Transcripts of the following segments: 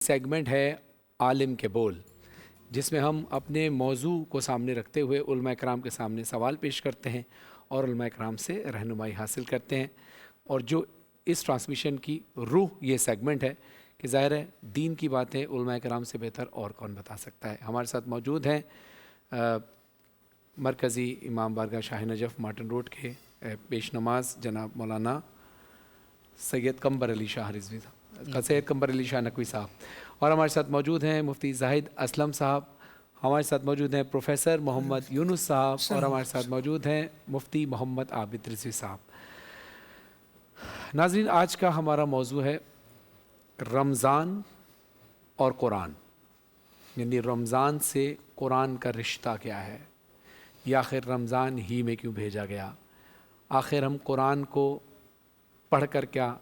Segment ہے عالم کے بول، جس میں ہم اپنے موضوع کو سامنے رکھتے ہوئے علماء کرام کے سامنے سوال پیش کرتے ہیں اور علماء کرام سے رہنمائی حاصل کرتے ہیں۔ اور جو اس ٹرانسمیشن کی روح یہ سیگمنٹ ہے کہ ظاہر ہے دین کی باتیں علماء کرام سے بہتر اور کون بتا سکتا ہے۔ ہمارے ساتھ موجود ہیں مرکزی امام بارگاہ شاہ نجف مارٹن روڈ کے پیش نماز جناب مولانا سید قمبر علی شاہ رضوی صاحب، سید قمبر علی شاہ نقوی صاحب، اور ہمارے ساتھ موجود ہیں مفتی زاہد اسلم صاحب، ہمارے ساتھ موجود ہیں پروفیسر محمد یونس صاحب، اور ہمارے ساتھ موجود ہیں مفتی محمد عابد رضوی صاحب۔ ناظرین، آج کا ہمارا موضوع ہے رمضان اور قرآن، یعنی رمضان سے قرآن کا رشتہ کیا ہے، یا آخر رمضان ہی میں کیوں بھیجا گیا، آخر ہم قرآن کو پڑھ کر کیا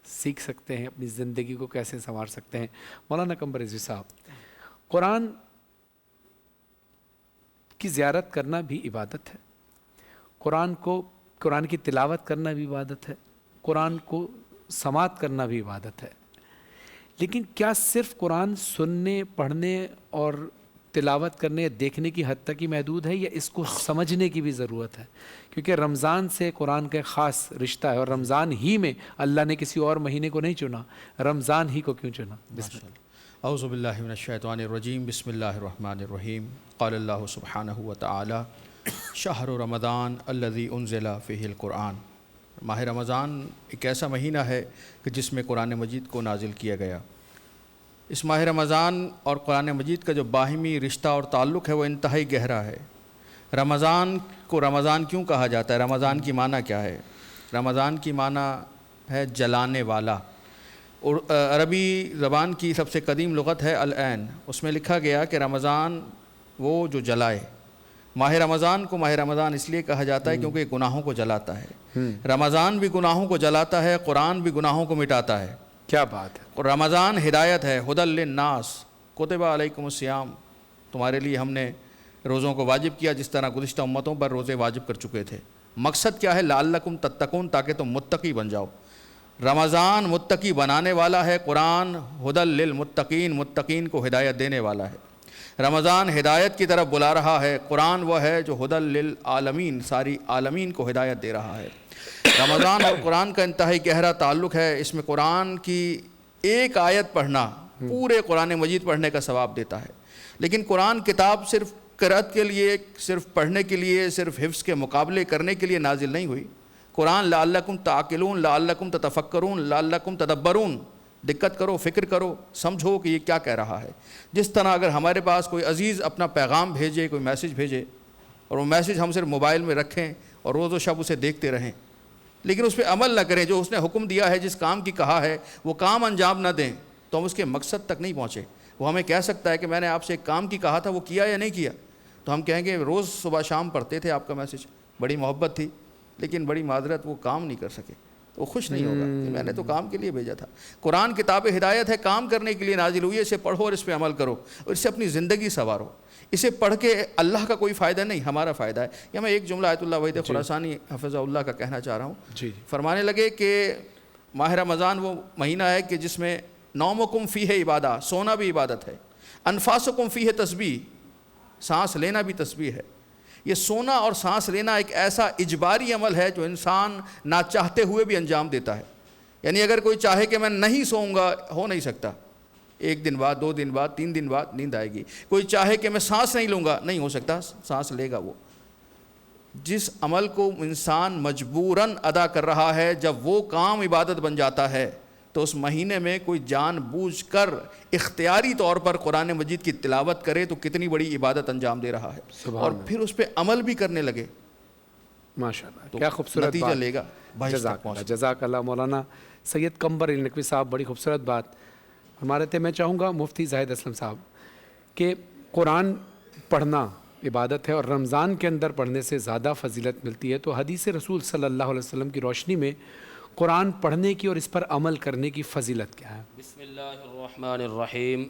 سیکھ سکتے ہیں، اپنی زندگی کو کیسے سنوار سکتے ہیں۔ مولانا قمبر رضوی صاحب، قرآن کی زیارت کرنا بھی عبادت ہے، قرآن کی تلاوت کرنا بھی عبادت ہے، قرآن کو سماعت کرنا بھی عبادت ہے، لیکن کیا صرف قرآن سننے، پڑھنے اور تلاوت کرنے، دیکھنے کی حد تک ہی محدود ہے، یا اس کو سمجھنے کی بھی ضرورت ہے؟ کیونکہ رمضان سے قرآن کا ایک خاص رشتہ ہے، اور رمضان ہی میں اللہ نے کسی اور مہینے کو نہیں چنا، رمضان ہی کو کیوں چنا؟ بسم اللہ۔ اعوذ باللہ من الشیطان الرجیم، بسم اللہ الرحمن الرحیم۔ قال اللہ سبحانہ وتعالی شہر رمضان الذی انزل فیہ القرآن۔ ماہ رمضان ایک ایسا مہینہ ہے کہ جس میں قرآن مجید کو نازل کیا گیا۔ اس ماہ رمضان اور قرآن مجید کا جو باہمی رشتہ اور تعلق ہے وہ انتہائی گہرا ہے۔ رمضان کو رمضان کیوں کہا جاتا ہے؟ رمضان کی معنی کیا ہے؟ رمضان کی معنی ہے جلانے والا، اور عربی زبان کی سب سے قدیم لغت ہے العین۔ اس میں لکھا گیا کہ رمضان وہ جو جلائے۔ ماہ رمضان کو ماہ رمضان اس لیے کہا جاتا ہے کیونکہ یہ گناہوں کو جلاتا ہے۔ رمضان بھی گناہوں کو جلاتا ہے، قرآن بھی گناہوں کو مٹاتا ہے۔ کیا بات ہے! رمضان ہدایت ہے، ھدی للناس، کتب علیکم الصیام، تمہارے لیے ہم نے روزوں کو واجب کیا جس طرح گزشتہ امتوں پر روزے واجب کر چکے تھے۔ مقصد کیا ہے؟ لعلکم تتقون، تاکہ تم متقی بن جاؤ۔ رمضان متقی بنانے والا ہے، قرآن ھدی للمتقین، متقین کو ہدایت دینے والا ہے۔ رمضان ہدایت کی طرف بلا رہا ہے، قرآن وہ ہے جو ھدی للعالمین، ساری عالمین کو ہدایت دے رہا ہے۔ رمضان اور قرآن کا انتہائی گہرا تعلق ہے۔ اس میں قرآن کی ایک آیت پڑھنا پورے قرآن مجید پڑھنے کا ثواب دیتا ہے۔ لیکن قرآن کتاب صرف قرأت کے لیے، صرف پڑھنے کے لیے، صرف حفظ کے مقابلے کرنے کے لیے نازل نہیں ہوئی۔ قرآن لعلکم تعقلون، لعلکم تتفکرون، لعلکم تدبرون، دقت کرو، فکر کرو، سمجھو کہ یہ کیا کہہ رہا ہے۔ جس طرح اگر ہمارے پاس کوئی عزیز اپنا پیغام بھیجے، کوئی میسیج بھیجے، اور وہ میسیج ہم صرف موبائل میں رکھیں اور روز و شب اسے دیکھتے رہیں، لیکن اس پہ عمل نہ کریں، جو اس نے حکم دیا ہے، جس کام کی کہا ہے وہ کام انجام نہ دیں، تو ہم اس کے مقصد تک نہیں پہنچے۔ وہ ہمیں کہہ سکتا ہے کہ میں نے آپ سے ایک کام کی کہا تھا، وہ کیا یا نہیں کیا؟ تو ہم کہیں گے روز صبح شام پڑھتے تھے آپ کا میسیج، بڑی محبت تھی، لیکن بڑی معذرت وہ کام نہیں کر سکے، تو وہ خوش نہیں ہوگا کہ میں نے تو کام کے لیے بھیجا تھا۔ قرآن کتاب ہدایت ہے، کام کرنے کے لیے نازل ہوئی ہے، اسے پڑھو اور اس پہ عمل کرو اور اس سے اپنی زندگی سنوارو۔ اسے پڑھ کے اللہ کا کوئی فائدہ نہیں، ہمارا فائدہ ہے۔ یا میں ایک جملہ آیت اللہ وحید خراسانی حفظہ اللہ کا کہنا چاہ رہا ہوں۔ فرمانے لگے کہ ماہ رمضان وہ مہینہ ہے کہ جس میں نومکم فیہ عبادہ، سونا بھی عبادت ہے، انفاسکم فیہ تسبیح، سانس لینا بھی تسبیح ہے۔ یہ سونا اور سانس لینا ایک ایسا اجباری عمل ہے جو انسان نہ چاہتے ہوئے بھی انجام دیتا ہے۔ یعنی اگر کوئی چاہے کہ میں نہیں سوؤں گا، ہو نہیں سکتا، ایک دن بعد، 2 دن بعد، 3 دن بعد نیند آئے گی۔ کوئی چاہے کہ میں سانس نہیں لوں گا، نہیں ہو سکتا، سانس لے گا وہ۔ جس عمل کو انسان مجبوراً ادا کر رہا ہے، جب وہ کام عبادت بن جاتا ہے تو اس مہینے میں کوئی جان بوجھ کر اختیاری طور پر قرآن مجید کی تلاوت کرے تو کتنی بڑی عبادت انجام دے رہا ہے، اور پھر اس پہ عمل بھی کرنے لگے، ماشاءاللہ، کیا خوبصورت نتیجہ لے گا۔ جزاک اللہ مولانا سید قمبر علی نقوی صاحب، بڑی خوبصورت بات ہمارے تھے۔ میں چاہوں گا مفتی زاہد اسلم صاحب کہ قرآن پڑھنا عبادت ہے اور رمضان کے اندر پڑھنے سے زیادہ فضیلت ملتی ہے، تو حدیث رسول صلی اللہ علیہ وسلم کی روشنی میں قرآن پڑھنے کی اور اس پر عمل کرنے کی فضیلت کیا ہے؟ بسم اللہ الرحمن الرحیم۔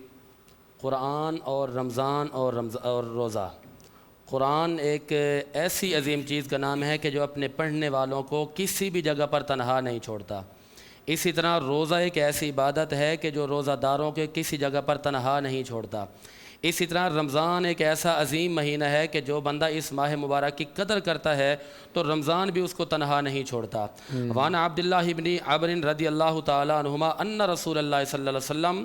قرآن اور رمضان اور روزہ۔ قرآن ایک ایسی عظیم چیز کا نام ہے کہ جو اپنے پڑھنے والوں کو کسی بھی جگہ پر تنہا نہیں چھوڑتا۔ اسی طرح روزہ ایک ایسی عبادت ہے کہ جو روزہ داروں کے کسی جگہ پر تنہا نہیں چھوڑتا۔ اسی طرح رمضان ایک ایسا عظیم مہینہ ہے کہ جو بندہ اس ماہ مبارک کی قدر کرتا ہے تو رمضان بھی اس کو تنہا نہیں چھوڑتا۔ وعن عبداللہ بن عمرو رضی اللہ تعالی عنہما ان رسول اللہ صلی اللہ علیہ وسلم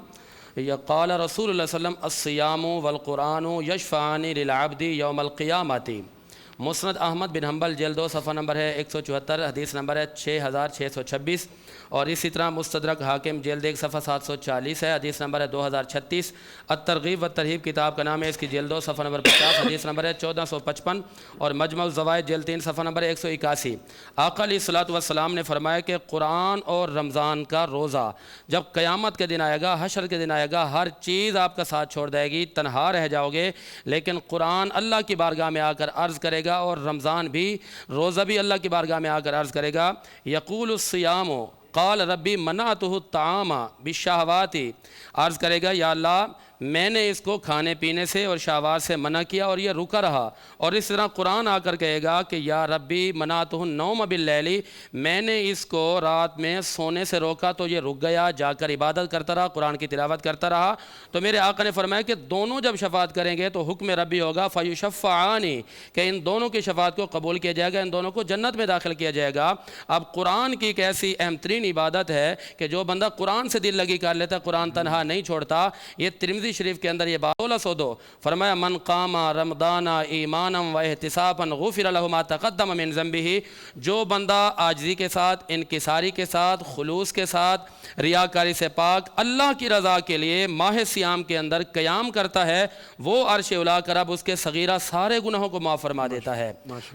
قال رسول اللہ صلی اللہ علیہ وسلم الصیام والقرآن یشفعان للعبد یوم القیامۃ۔ مسند احمد بن حنبل جلد 2 صفحہ نمبر ہے 174، حدیث نمبر ہے 6626، اور اسی طرح مستدرک حاکم جلد 1 صفحہ 740 ہے، حدیث نمبر ہے 2036۔ الترغیب والترہیب کتاب کا نام ہے، اس کی جلد 2 صفحہ نمبر 50، حدیث نمبر ہے 1455، اور مجمع الزوائد جلد 3 صفحہ نمبر 181۔ آقا علیہ الصلوۃ والسلام نے فرمایا کہ قرآن اور رمضان کا روزہ جب قیامت کے دن آئے گا، حشر کے دن آئے گا، ہر چیز آپ کا ساتھ چھوڑ دے گی، تنہا رہ جاؤ گے، لیکن قرآن اللہ کی بارگاہ میں آ کر عرض کرے گا، اور رمضان بھی، روزہ بھی اللہ کی بارگاہ میں آ کر عرض کرے گا، یقول الصیام قال ربی منعتہ الطعام بالشہوات، عرض کرے گا یا اللہ میں نے اس کو کھانے پینے سے اور شہوات سے منع کیا اور یہ رکا رہا۔ اور اس طرح قرآن آ کر کہے گا کہ یا ربی منعتہ النوم باللیل، میں نے اس کو رات میں سونے سے روکا تو یہ رک گیا، جا کر عبادت کرتا رہا، قرآن کی تلاوت کرتا رہا۔ تو میرے آقا نے فرمایا کہ دونوں جب شفاعت کریں گے تو حکم ربی ہوگا فیشفعان، کہ ان دونوں کی شفاعت کو قبول کیا جائے گا، ان دونوں کو جنت میں داخل کیا جائے گا۔ اب قرآن کی ایک ایسی اہم ترین عبادت ہے کہ جو بندہ قرآن سے دل لگی کر لیتا ہے، قرآن تنہا نہیں چھوڑتا۔ یہ ترمذی شریف کے اندر یہ بات 1602 فرمایا من قام رمضان ایمانا و احتسابا غفر له ما تقدم من ذنبه، جو بندہ عاجزی کے ساتھ، انکساری کے ساتھ، خلوص کے ساتھ، ریاکاری سے پاک، اللہ کی رضا کے لیے ماہ سیام کے اندر قیام کرتا ہے، وہ عرش اولی کا رب اس کے صغیرہ سارے گناہوں کو معاف فرما دیتا ہے۔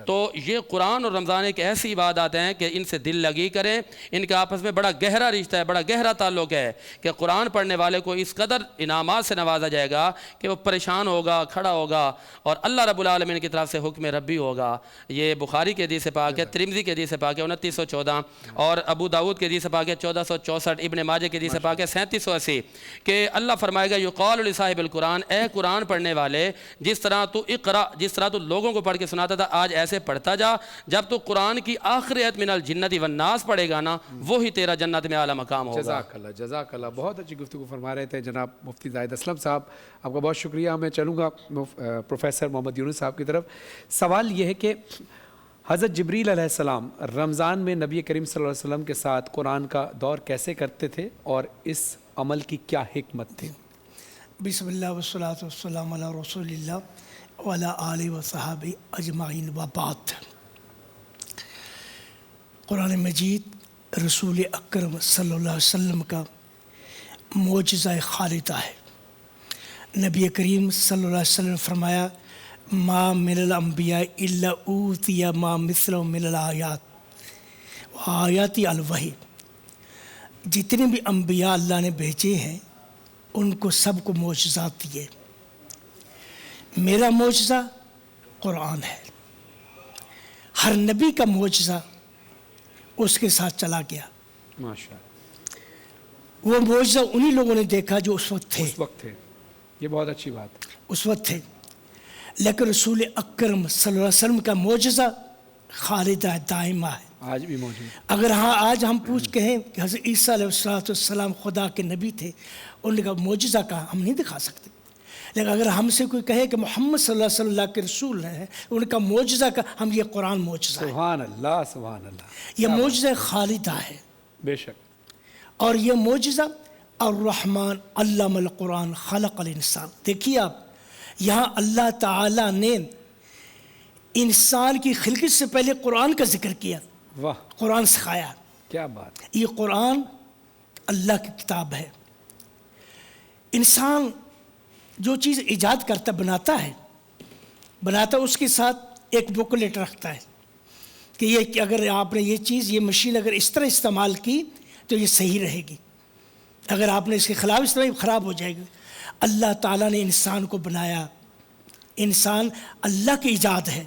تو یہ قرآن اور رمضان ایک ایسی عبادات ہیں کہ ان سے دل لگی کریں، ان کا آپس میں بڑا گہرا رشتہ ہے، بڑا گہرا تعلق ہے کہ قرآن پڑھنے والے کو اس قدر انعامات سے نوازا جائے گا کہ وہ پریشان ہوگا، کھڑا ہوگا، اور اللہ رب العالمین کی طرف سے حکم ربی ہوگا۔ یہ بخاری کے حدیث پاک ہے، ترمذی کے حدیث پاک ہے 2914، اور ابو داؤد کے حدیث پاک ہے 1464، ابن ماجہ کے حدیث پاک ہے 3780، کہ اللہ فرمائے گا یقال لصاحب القرآن، اے قرآن پڑھنے والے، جس طرح تو اقرا، جس طرح تو لوگوں کو پڑھ کے سناتا تھا، آج ایسے پڑھتا جا، جب تو قرآن کی آخری آیت من الجنت والناس پڑھے گا نا، وہی تیرا جنت میں اعلیٰ مقام ہوگا۔ جزاک اللہ، جزاک اللہ، بہت اچھی گفتگو فرما رہے تھے جناب مفتی زاہد اسلم صاحب، آپ کا بہت شکریہ۔ میں چلوں گا پروفیسر محمد یونس صاحب کی طرف۔ سوال یہ ہے کہ حضرت جبریل علیہ السلام رمضان میں نبی کریم صلی اللہ علیہ وسلم کے ساتھ قرآن کا دور کیسے کرتے تھے اور اس عمل کی کیا حکمت تھی؟ بسم اللہ والصلاۃ والسلام علی رسول اللہ وعلی آلہ وصحبہ اجمعین وبعد۔ قرآن مجید رسول اکرم صلی اللہ علیہ وسلم کا معجزہ خالدہ ہے۔ نبی کریم صلی اللہ علیہ وسلم نے فرمایا ما من الانبیاء الا اوتی ما مثل من الآیات آیات الوحی، جتنے بھی انبیاء اللہ نے بھیجے ہیں ان کو سب کو معجزات دیے، میرا معجزہ قرآن ہے۔ ہر نبی کا معجزہ اس کے ساتھ چلا گیا، ماشاءاللہ، وہ معجزہ انہی لوگوں نے دیکھا جو اس وقت تھے، یہ بہت اچھی بات ہے، اس وقت تھے۔ لیکن رسول اکرم صلی اللہ علیہ وسلم کا معجزہ خالدہ ہے، دائمہ ہے، آج بھی موجود۔ اگر ہاں آج ہم کہیں کہ حضرت عیسیٰ علیہ السلام خدا کے نبی تھے، ان کا معجزہ کا ہم نہیں دکھا سکتے، لیکن اگر ہم سے کوئی کہے کہ محمد صلی اللہ علیہ وسلم اللہ کے رسول ہیں، ان کا معجزہ کا، ہم یہ قرآن معجزہ ہے، سبحان اللہ، سبحان اللہ، یہ معجزہ خالدہ ہے۔ بے شک۔ اور یہ معجزہ الرحمن علم القرآن خلق الانسان، دیکھیے آپ یہاں اللہ تعالیٰ نے انسان کی خلقت سے پہلے قرآن کا ذکر کیا، واہ، قرآن سکھایا۔ کیا بات ہے، یہ قرآن اللہ کی کتاب ہے۔ انسان جو چیز ایجاد کرتا بناتا ہے اس کے ساتھ ایک بکلیٹ رکھتا ہے کہ یہ اگر آپ نے یہ چیز، یہ مشین اگر اس طرح استعمال کی تو یہ صحیح رہے گی، اگر آپ نے اس کے خلاف استعمال خراب ہو جائے گی۔ اللہ تعالیٰ نے انسان کو بنایا، انسان اللہ کی ایجاد ہے،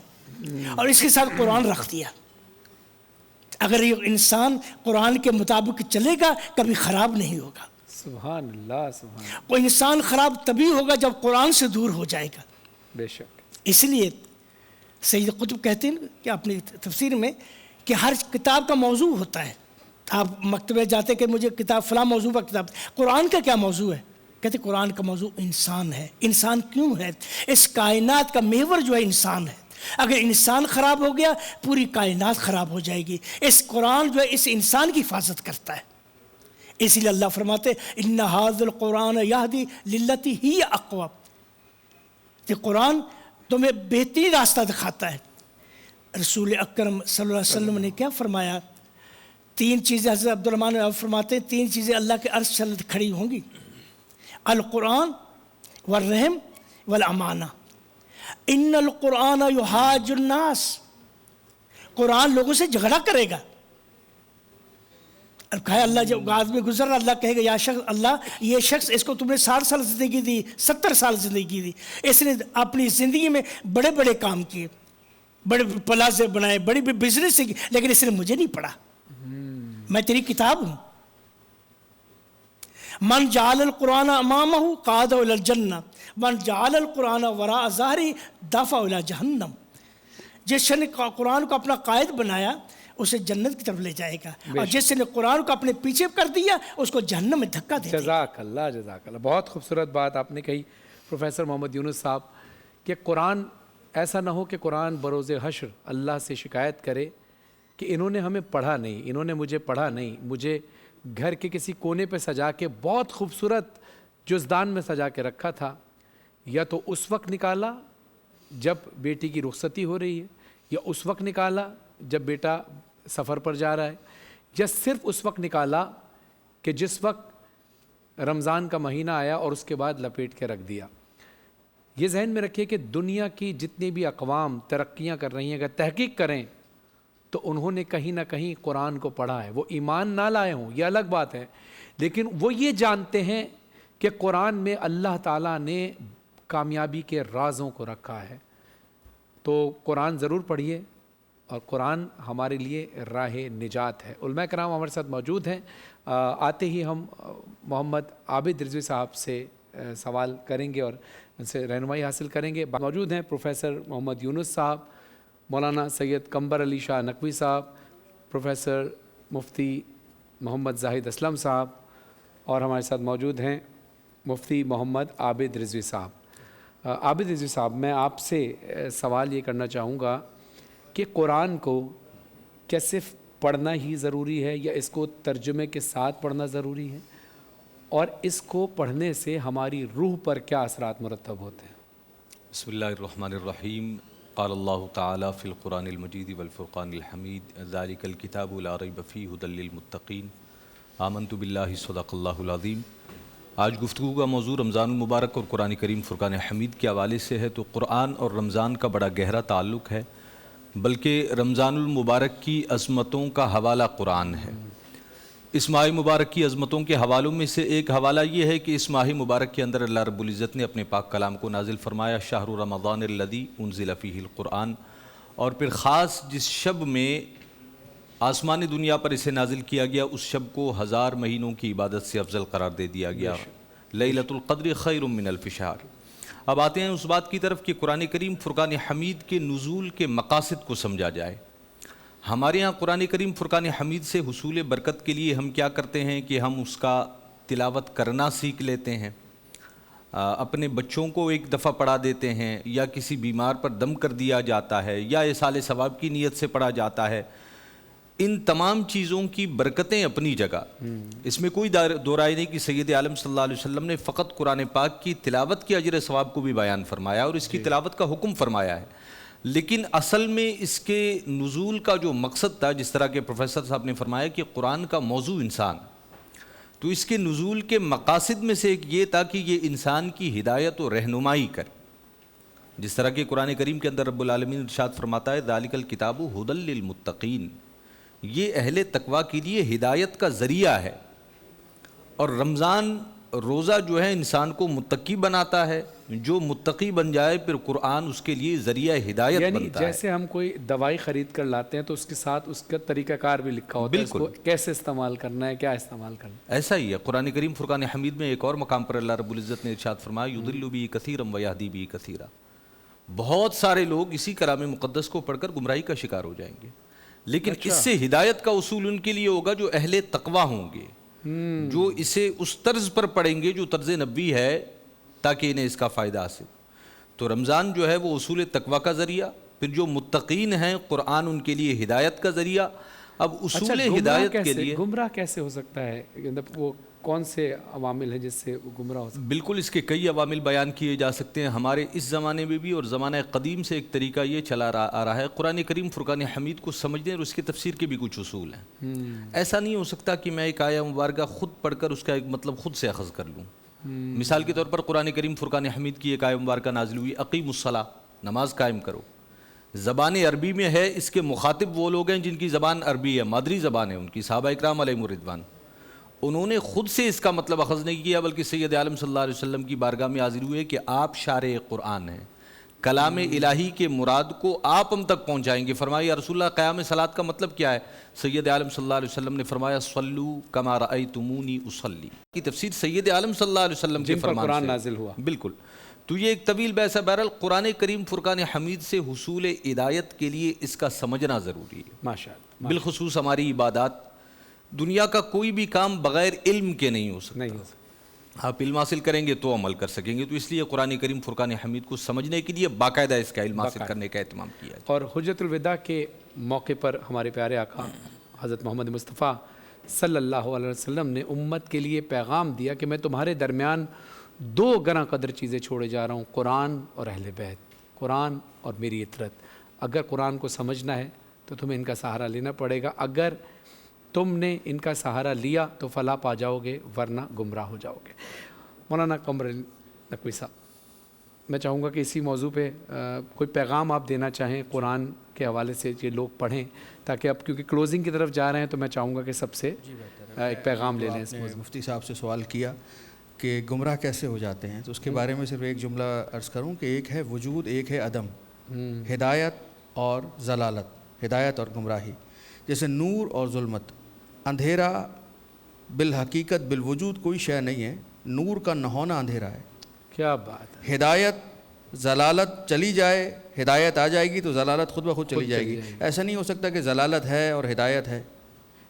اور اس کے ساتھ قرآن رکھ دیا۔ اگر یہ انسان قرآن کے مطابق چلے گا کبھی خراب نہیں ہوگا۔ سبحان اللہ، سبحان اللہ، وہ انسان خراب تبھی ہوگا جب قرآن سے دور ہو جائے گا۔ بے شک۔ اس لیے سید قطب کہتے ہیں کہ اپنی تفسیر میں کہ ہر کتاب کا موضوع ہوتا ہے، آپ مکتبے جاتے کہ مجھے کتاب فلاں موضوع پر کتاب، قرآن کا کیا موضوع ہے؟ کہتے قرآن کا موضوع انسان ہے۔ انسان کیوں ہے؟ اس کائنات کا محور جو ہے انسان ہے، اگر انسان خراب ہو گیا پوری کائنات خراب ہو جائے گی۔ اس قرآن جو ہے اس انسان کی حفاظت کرتا ہے، اسی لیے اللہ فرماتے ان ھذا القرآن یہدی للتی ہی اقوم، کہ قرآن تمہیں بہترین راستہ دکھاتا ہے۔ رسول اکرم صلی اللہ علیہ وسلم نے کیا فرمایا؟ 3 چیزیں حضرت عبدالرحمن عوف فرماتے ہیں 3 چیزیں اللہ کے عرش سے کھڑی ہوں گی، القرآن والرحم والامانہ۔ ان القرآن یحاج الناس، قرآن لوگوں سے جھگڑا کرے گا۔ اب کہا اللہ جب آدمی گزر رہا، اللہ کہے گا یا شخص، اللہ یہ شخص اس کو تم نے 60 سال زندگی دی، 70 سال زندگی دی، اس نے اپنی زندگی میں بڑے بڑے کام کیے، بڑے پلازے بنائے، بڑی بزنس کی، لیکن اس نے مجھے نہیں پڑھا، میں تیری کتاب ہوں۔ من جعل القرآن امامہ قادہ الی الجنہ من جعل القرآن وراء ظہری دفع الی جہنم، جس شخص نے قرآن کو اپنا قائد بنایا اسے جنت کی طرف لے جائے گا، اور جس نے قرآن کو اپنے پیچھے کر دیا اس کو جہنم میں دھکا دے دے گا۔ جزاک اللہ، جزاک اللہ، بہت خوبصورت بات آپ نے کہی پروفیسر محمد یونس صاحب، کہ قرآن ایسا نہ ہو کہ قرآن بروز حشر اللہ سے شکایت کرے کہ انہوں نے ہمیں پڑھا نہیں، انہوں نے مجھے پڑھا نہیں، مجھے گھر کے کسی کونے پہ سجا کے بہت خوبصورت جزدان میں سجا کے رکھا تھا، یا تو اس وقت نکالا جب بیٹی کی رخصتی ہو رہی ہے، یا اس وقت نکالا جب بیٹا سفر پر جا رہا ہے، یا صرف اس وقت نکالا کہ جس وقت رمضان کا مہینہ آیا اور اس کے بعد لپیٹ کے رکھ دیا۔ یہ ذہن میں رکھیے کہ دنیا کی جتنی بھی اقوام ترقیاں کر رہی ہیں، اگر تحقیق کریں تو انہوں نے کہیں نہ کہیں قرآن کو پڑھا ہے۔ وہ ایمان نہ لائے ہوں یہ الگ بات ہے، لیکن وہ یہ جانتے ہیں کہ قرآن میں اللہ تعالیٰ نے کامیابی کے رازوں کو رکھا ہے۔ تو قرآن ضرور پڑھیے، اور قرآن ہمارے لیے راہ نجات ہے۔ علماء کرام ہمارے ساتھ موجود ہیں، آتے ہی ہم محمد عابد رضوی صاحب سے سوال کریں گے اور ان سے رہنمائی حاصل کریں گے۔ موجود ہیں پروفیسر محمد یونس صاحب، مولانا سید قمبر علی شاہ نقوی صاحب، پروفیسر مفتی محمد زاہد اسلم صاحب، اور ہمارے ساتھ موجود ہیں مفتی محمد عابد رضوی صاحب۔ عابد رضوی صاحب، میں آپ سے سوال یہ کرنا چاہوں گا کہ قرآن کو کیا صرف پڑھنا ہی ضروری ہے، یا اس کو ترجمے کے ساتھ پڑھنا ضروری ہے، اور اس کو پڑھنے سے ہماری روح پر کیا اثرات مرتب ہوتے ہیں؟ بسم اللہ الرحمن الرحیم۔ قال اللہ تعالی فی القرآن المجید والفرقان الحمید ذالک الکتاب لا ریب فیہ ھدی للمتقین آمنت باللہ صدق اللہ العظیم۔ آج گفتگو کا موضوع رمضان المبارک اور قرآن کریم فرقان حمید کے حوالے سے ہے۔ تو قرآن اور رمضان کا بڑا گہرا تعلق ہے، بلکہ رمضان المبارک کی عظمتوں کا حوالہ قرآن ہے۔ اس ماہ مبارک کی عظمتوں کے حوالوں میں سے ایک حوالہ یہ ہے کہ اس ماہ مبارک کے اندر اللہ رب العزت نے اپنے پاک کلام کو نازل فرمایا، شہر رمضان الذی انزل فیہ القرآن، اور پھر خاص جس شب میں آسمان دنیا پر اسے نازل کیا گیا اس شب کو 1000 مہینوں کی عبادت سے افضل قرار دے دیا گیا، لیلۃ القدر خیر من الف شہر۔ اب آتے ہیں اس بات کی طرف کہ قرآن کریم فرقان حمید کے نزول کے مقاصد کو سمجھا جائے۔ ہمارے ہاں قرآن کریم فرقان حمید سے حصول برکت کے لیے ہم کیا کرتے ہیں کہ ہم اس کا تلاوت کرنا سیکھ لیتے ہیں، اپنے بچوں کو ایک دفعہ پڑھا دیتے ہیں، یا کسی بیمار پر دم کر دیا جاتا ہے، یا ایصال ثواب کی نیت سے پڑھا جاتا ہے۔ ان تمام چیزوں کی برکتیں اپنی جگہ، اس میں کوئی دو رائے نہیں کہ سید عالم صلی اللہ علیہ وسلم نے فقط قرآن پاک کی تلاوت کی اجر ثواب کو بھی بیان فرمایا اور اس کی تلاوت کا حکم فرمایا ہے، لیکن اصل میں اس کے نزول کا جو مقصد تھا، جس طرح کہ پروفیسر صاحب نے فرمایا کہ قرآن کا موضوع انسان، تو اس کے نزول کے مقاصد میں سے ایک یہ تھا کہ یہ انسان کی ہدایت و رہنمائی کرے، جس طرح کہ قرآن کریم کے اندر رب العالمین ارشاد فرماتا ہے ذالک الکتاب ھدی للمتقین، یہ اہل تقویٰ کے لیے ہدایت کا ذریعہ ہے۔ اور رمضان روزہ جو ہے انسان کو متقی بناتا ہے، جو متقی بن جائے پھر قرآن اس کے لیے ذریعہ ہدایت یعنی بنتا ہے۔ جیسے ہم کوئی دوائی خرید کر لاتے ہیں تو اس کے ساتھ اس کا طریقہ کار بھی لکھا ہوتا ہے، اس کو کیسے استعمال کرنا ہے، کیا استعمال کرنا ہے۔ ایسا ہی ہے قرآن کریم فرقان حمید میں ایک اور مقام پر اللہ رب العزت نے ارشاد فرمایا یضل بہ کثیرا ویہدی بہ کثیرا، بہت سارے لوگ اسی کلام مقدس کو پڑھ کر گمراہی کا شکار ہو جائیں گے، لیکن اس سے ہدایت کا اصول ان کے لیے ہوگا جو اہل تقوی ہوں گے، جو اسے اس طرز پر پڑھیں گے جو طرز نبوی ہے، تاکہ انہیں اس کا فائدہ حاصل۔ تو رمضان جو ہے وہ اصول تقوی کا ذریعہ، پھر جو متقین ہیں قرآن ان کے لیے ہدایت کا ذریعہ۔ اب اصول ہدایت کے لیے گمراہ کیسے ہو سکتا ہے؟ مطلب وہ کون سے عوامل ہیں جس سے وہ گمراہ ہو سکتا بالکل اس کے کئی عوامل بیان کیے جا سکتے ہیں۔ ہمارے اس زمانے میں بھی اور زمانہ قدیم سے ایک طریقہ یہ چلا آ رہا ہے، قرآن کریم فرقان حمید کو سمجھنے اور اس کی تفسیر کے بھی کچھ اصول ہیں۔ ایسا نہیں ہو سکتا کہ میں ایک آیہ مبارکہ خود پڑھ کر اس کا ایک مطلب خود سے اخذ کر لوں۔ مثال کے طور پر قرآن کریم فرقان حمید کی ایک آیہ مبارکہ نازل ہوئی، اقیم الصلاۃ، نماز قائم کرو۔ زبان عربی میں ہے، اس کے مخاطب وہ لوگ ہیں جن کی زبان عربی ہے، مادری زبان ہے ان کی، صحابہ اکرام علیہم الرضوان۔ انہوں نے خود سے اس کا مطلب اخذ نہیں کیا، بلکہ سید عالم صلی اللہ علیہ وسلم کی بارگاہ میں حاضر ہوئے کہ آپ شارع قرآن ہیں، کلام الہی کے مراد کو آپ ہم تک پہنچائیں گے۔ فرمایا یا رسول اللہ قیام صلاۃ کا مطلب کیا ہے؟ سید عالم صلی اللہ علیہ وسلم نے فرمایا صلو کما رأیتمونی اصلی، کی تفسیر سید عالم صلی اللہ علیہ وسلم کے جن پر فرمان قرآن سے نازل ہوا۔ بالکل۔ تو یہ ایک طویل بحث ہے۔ بہرحال قرآن کریم فرقان حمید سے حصول ہدایت کے لیے اس کا سمجھنا ضروری ہے۔ ماشاءاللہ، بالخصوص ہماری عبادات، دنیا کا کوئی بھی کام بغیر علم کے نہیں ہو سکتا۔ نہیں ہو سکتا۔ آپ علم حاصل کریں گے تو عمل کر سکیں گے، تو اس لیے قرآن کریم فرقان حمید کو سمجھنے کے لیے باقاعدہ اس کا علم حاصل کرنے کا اہتمام کیا جائے۔ اور حجت الوداع کے موقع پر ہمارے پیارے آقا حضرت محمد مصطفیٰ صلی اللہ علیہ وسلم نے امت کے لیے پیغام دیا کہ میں تمہارے درمیان دو گراں قدر چیزیں چھوڑے جا رہا ہوں، قرآن اور اہل بیت، قرآن اور میری اطرت۔ اگر قرآن کو سمجھنا ہے تو تمہیں ان کا سہارا لینا پڑے گا، اگر تم نے ان کا سہارا لیا تو فلاح پا جاؤ گے، ورنہ گمراہ ہو جاؤ گے۔ مولانا قمر نقوی صاحب، میں چاہوں گا کہ اسی موضوع پہ کوئی پیغام آپ دینا چاہیں قرآن کے حوالے سے، یہ لوگ پڑھیں، تاکہ اب کیونکہ کلوزنگ کی طرف جا رہے ہیں تو میں چاہوں گا کہ سب سے ایک پیغام لے لیں اس موضوع۔ مفتی صاحب سے سوال کیا کہ گمراہ کیسے ہو جاتے ہیں، تو اس کے بارے میں صرف ایک جملہ عرض کروں کہ ایک ہے وجود، ایک ہے عدم، ہدایت اور ضلالت، ہدایت اور گمراہی۔ جیسے نور اور ظلمت، اندھیرا بالحقیقت بالوجود کوئی شے نہیں ہے، نور کا نہ ہونا اندھیرا ہے۔ کیا بات ہے! ہدایت، ضلالت چلی جائے، ہدایت آ جائے گی تو ضلالت خود بخود چلی جائے گی۔ ایسا نہیں ہو سکتا کہ ضلالت ہے اور ہدایت ہے۔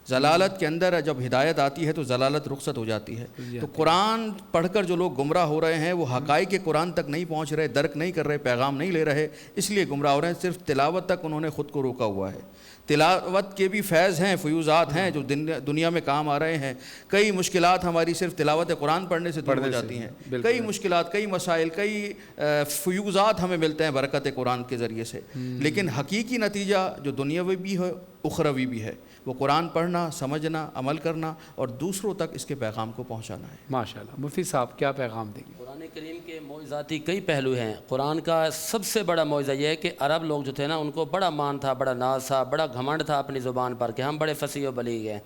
ضلالت کے اندر جب ہدایت آتی ہے تو ضلالت رخصت ہو جاتی ہے۔ تو قرآن پڑھ کر جو لوگ گمراہ ہو رہے ہیں وہ حقائق قرآن تک نہیں پہنچ رہے، درک نہیں کر رہے، پیغام نہیں لے رہے، اس لیے گمراہ ہو رہے ہیں۔ صرف تلاوت تک انہوں نے خود کو روکا ہوا ہے۔ تلاوت کے بھی فیض ہیں، فیوزات ہیں جو دنیا میں کام آ رہے ہیں۔ کئی مشکلات ہماری صرف تلاوت قرآن پڑھنے سے دور ہو جاتی ہیں، کئی مشکلات، کئی مسائل، کئی فیوزات ہمیں ملتے ہیں برکت قرآن کے ذریعے سے۔ لیکن حقیقی نتیجہ جو دنیاوی بھی ہے اخروی بھی ہے، وہ قرآن پڑھنا، سمجھنا، عمل کرنا اور دوسروں تک اس کے پیغام کو پہنچانا ہے۔ ماشاءاللہ۔ مفتی صاحب کیا پیغام دیں گے؟ قرآن کریم کے معجزاتی کئی پہلو ہیں۔ قرآن کا سب سے بڑا معجزہ یہ ہے کہ عرب لوگ جو تھے نا، ان کو بڑا مان تھا، بڑا ناز تھا، بڑا گھمنڈ تھا اپنی زبان پر کہ ہم بڑے فصیح و بلیغ ہیں۔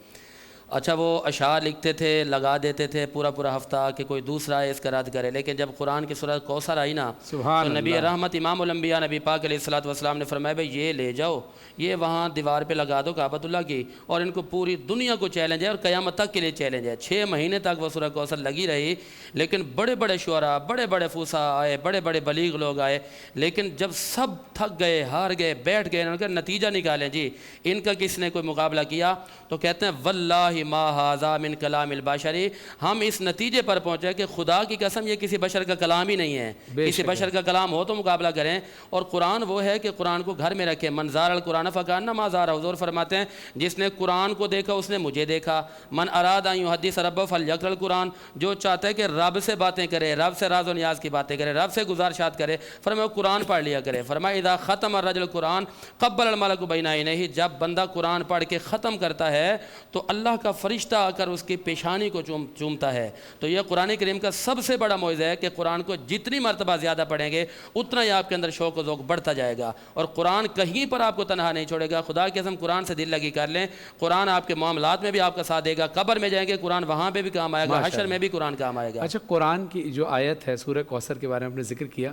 اچھا، وہ اشعار لکھتے تھے، لگا دیتے تھے پورا ہفتہ کہ کوئی دوسرا اس کا رد کرے، لیکن جب قرآن کی سورۃ کوثر آئی نا تو نبی رحمت امام الانبیاء نبی پاک علیہ الصلوۃ والسلام نے فرمایا بھائی یہ لے جاؤ، یہ وہاں دیوار پہ لگا دو کعبۃ اللہ کی، اور ان کو پوری دنیا کو چیلنج ہے اور قیامت تک کے لیے چیلنج ہے۔ 6 مہینے تک وہ سورۃ کوثر لگی رہی، لیکن بڑے بڑے شعراء، بڑے بڑے فصحاء آئے، بڑے بڑے بلیغ لوگ آئے، لیکن جب سب تھک گئے، ہار گئے، بیٹھ گئے، انہوں نے کہا نتیجہ نکالیں جی، ان کا کس نے کوئی مقابلہ کیا؟ تو کہتے ہیں واللہ ما ھذا من کلام البشری، ہم اس نتیجے پر پہنچے کہ خدا کی قسم یہ کسی بشر کا کلام ہی نہیں ہے، کسی بشر کا کلام ہو تو مقابلہ کریں۔ اور قرآن وہ ہے کہ قرآن کو گھر میں رکھیں۔ من زار القرآن فکانما زار، حضور فرماتے ہیں جس نے قرآن کو دیکھا اس نے مجھے دیکھا۔ من اراد ان یحدث ربہ فلیقرأ القرآن، جو چاہتا ہے کہ رب سے باتیں کرے، رب سے راز و نیاز کی باتیں کرے، رب سے گزارشات کرے، فرمایا قرآن پڑھ لیا کرے۔ فرمایا اذا ختم الرجل القرآن قبل الملک بین عینیہ، جب بندہ قرآن پڑھ کے ختم کرتا ہے تو اللہ کا فرشتہ آ کر اس کی پیشانی کو چومتا ہے۔ تو یہ قرآن کریم کا سب سے بڑا معجزہ ہے کہ قرآن کو جتنی مرتبہ زیادہ پڑھیں گے اتنا ہی آپ کے اندر شوق و ذوق بڑھتا جائے گا، اور قرآن کہیں پر آپ کو تنہا نہیں چھوڑے گا۔ خدا کی قسم قرآن سے دل لگی کر لیں، قرآن آپ کے معاملات میں بھی آپ کا ساتھ دے گا، قبر میں جائیں گے قرآن وہاں پہ بھی کام آئے گا، حشر میں بھی قرآن کام آئے گا۔ اچھا، قرآن کی جو آیت ہے سورہ کوثر کے بارے میں آپ نے ذکر کیا،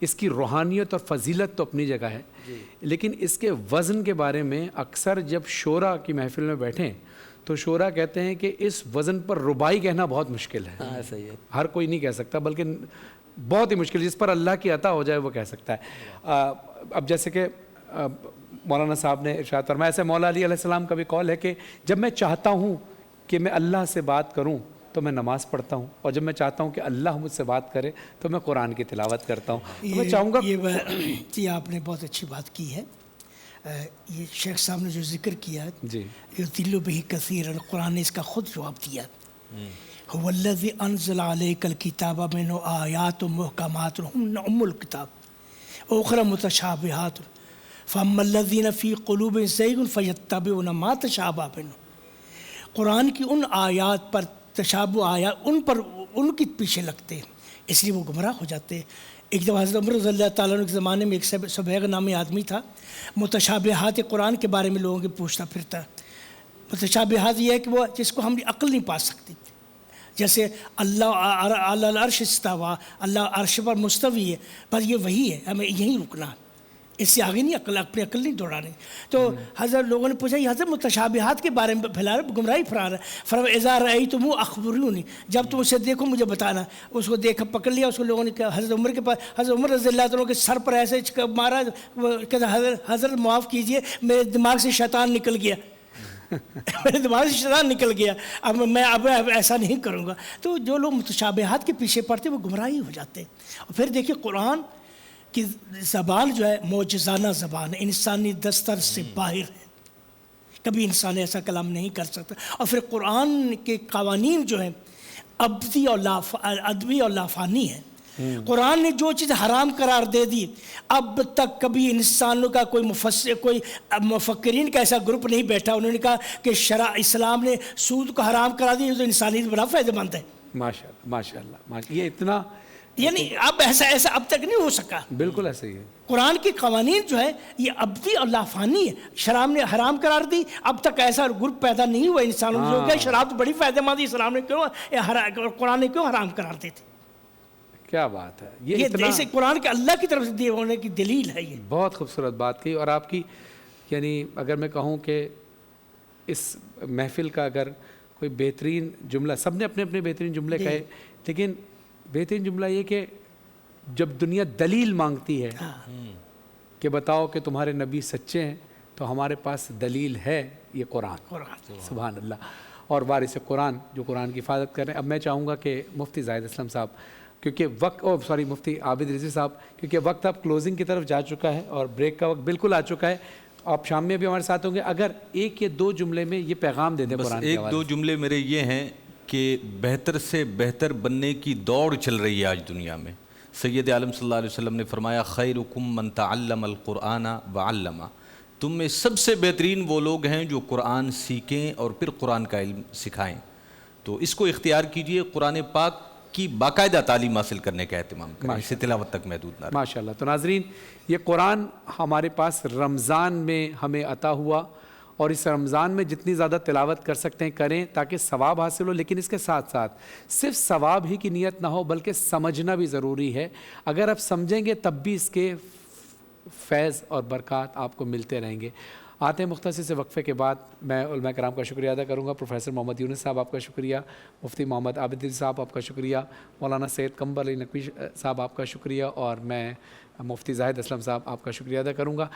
اس کی روحانیت اور فضیلت تو اپنی جگہ ہے، لیکن اس کے وزن کے بارے میں اکثر جب شورا کی محفل میں بیٹھیں تو شورا کہتے ہیں کہ اس وزن پر ربائی کہنا بہت مشکل ہے۔ ہاں صحیح ہے، ہر کوئی نہیں کہہ سکتا، بلکہ بہت ہی مشکل، جس پر اللہ کی عطا ہو جائے وہ کہہ سکتا ہے۔ اب جیسے کہ مولانا صاحب نے ارشاد فرمایا، ایسے مولا علی علیہ السلام کا بھی قول ہے کہ جب میں چاہتا ہوں کہ میں اللہ سے بات کروں تو میں نماز پڑھتا ہوں، اور جب میں چاہتا ہوں کہ اللہ مجھ سے بات کرے تو میں قرآن کی تلاوت کرتا ہوں۔ تو میں چاہوں گا یہ آپ نے بہت اچھی بات کی ہے۔ یہ شیخ صاحب نے جو ذکر کیا جی، یضل بہ کثیرا، قرآن نے اس کا خود جواب دیا، هو الذی انزل علیک الکتاب منہ آیات محکمات ہن ام الکتاب واخری متشابہات فاما الذین فی قلوبہم زیغ فیتبعون ما تشابہ منہ۔ قرآن کی ان آیات پر تشابہ آیات ان کی پیچھے لگتے ہیں، اس لیے وہ گمراہ ہو جاتے ہیں۔ ایک دفعہ حضرت عمر رضی اللہ تعالیٰ عنہ کے زمانے میں ایک سبیغ نامی آدمی تھا، متشابہات قرآن کے بارے میں لوگوں کے پوچھتا پھرتا۔ متشابہات یہ ہے کہ وہ جس کو ہم عقل نہیں پا سکتی، جیسے اللہ علی العرش استویٰ، اللہ عرش پر مستوی ہے، بس یہ وہی ہے، ہمیں یہیں رکنا ہے، اس سے آگے نہیں اپنی عقل نہیں دوڑانی۔ تو حضرت لوگوں نے پوچھا، یہ حضرت متشابہات کے بارے میں پھیلا رہا ہے، گمراہی پھیلا رہا ہے۔ فرمایا اذا رأیتموہ اخبرونی، جب تم اسے دیکھو مجھے بتانا۔ اس کو دیکھا، پکڑ لیا اس کو لوگوں نے کہا، حضرت عمر کے پاس، حضرت عمر رضی اللہ عنہ کے سر پر ایسے مارا، کہتا حضرت معاف کیجئے میرے دماغ سے شیطان نکل گیا، میرے دماغ سے شیطان نکل گیا، اب میں ایسا نہیں کروں گا۔ تو جو لوگ متشابہات کے پیچھے پڑتے وہ گمراہی ہو جاتے ہیں۔ اور پھر دیکھیے قرآن کی زبان جو ہے معجزانہ زبان ہے، انسانی دستر سے باہر ہے، کبھی انسان ایسا کلام نہیں کر سکتا۔ اور پھر قرآن کے قوانین جو ہیں ابدی اور لافانی ہیں۔ قرآن نے جو چیز حرام قرار دے دی، اب تک کبھی انسانوں کا کوئی مفکرین کا ایسا گروپ نہیں بیٹھا انہوں نے کہا کہ اسلام نے سود کو حرام قرار دیا، تو انسانیت بڑا فائدہ مند ہے۔ ماشاء اللہ، یہ اتنا، یعنی اب ایسا اب تک نہیں ہو سکا۔ بالکل ایسا ہی ہے۔ قرآن کی قوانین جو ہے یہ ابدی اور لافانی ہے۔ شراب نے حرام قرار دی، اب تک ایسا گروپ پیدا نہیں ہوا انسانوں میں جو کہ شراب تو بڑی فائدہ مند ہے، اسلام نے کیوں قرآن نے کیوں حرام قرار دی تھی؟ کیا بات ہے، یہ جیسے قرآن کے اللہ کی طرف سے دیے ہونے کی دلیل ہے۔ یہ بہت خوبصورت بات کی۔ اور آپ کی یعنی اگر میں کہوں کہ اس محفل کا اگر کوئی بہترین جملہ، سب نے اپنے اپنے بہترین جملے کہے، لیکن بہترین جملہ یہ کہ جب دنیا دلیل مانگتی ہے کہ بتاؤ کہ تمہارے نبی سچے ہیں، تو ہمارے پاس دلیل ہے، یہ قرآن۔ سبحان اللہ۔ اور وارث قرآن جو قرآن کی حفاظت کر رہے ہیں۔ اب میں چاہوں گا کہ مفتی زاہد اسلم صاحب، کیونکہ مفتی عابد رضوی صاحب، کیونکہ وقت اب کلوزنگ کی طرف جا چکا ہے اور بریک کا وقت بالکل آ چکا ہے، آپ شام میں بھی ہمارے ساتھ ہوں گے، اگر ایک یا دو جملے میں یہ پیغام دے دیں قرآن کے حوالے سے۔ ایک دو جملے میرے یہ ہیں کہ بہتر سے بہتر بننے کی دوڑ چل رہی ہے آج دنیا میں۔ سید عالم صلی اللہ علیہ وسلم نے فرمایا خیرکم من تعلم القرآن وعلمہ، تم میں سب سے بہترین وہ لوگ ہیں جو قرآن سیکھیں اور پھر قرآن کا علم سکھائیں۔ تو اس کو اختیار کیجئے، قرآن پاک کی باقاعدہ تعلیم حاصل کرنے کا اہتمام کریں، اسے تلاوت تک محدود نہ رہیں۔ ماشاءاللہ۔ تو ناظرین، یہ قرآن ہمارے پاس رمضان میں ہمیں عطا ہوا، اور اس رمضان میں جتنی زیادہ تلاوت کر سکتے ہیں کریں تاکہ ثواب حاصل ہو، لیکن اس کے ساتھ ساتھ صرف ثواب ہی کی نیت نہ ہو بلکہ سمجھنا بھی ضروری ہے۔ اگر آپ سمجھیں گے تب بھی اس کے فیض اور برکات آپ کو ملتے رہیں گے۔ آتے ہیں مختصر سے وقفے کے بعد، میں علماء کرام کا شکریہ ادا کروں گا۔ پروفیسر محمد یونس صاحب آپ کا شکریہ، مفتی محمد عابد رضوی صاحب آپ کا شکریہ، مولانا سید قمر علی نقوی صاحب آپ کا شکریہ، اور میں مفتی زاہد اسلم صاحب آپ کا شکریہ ادا کروں گا۔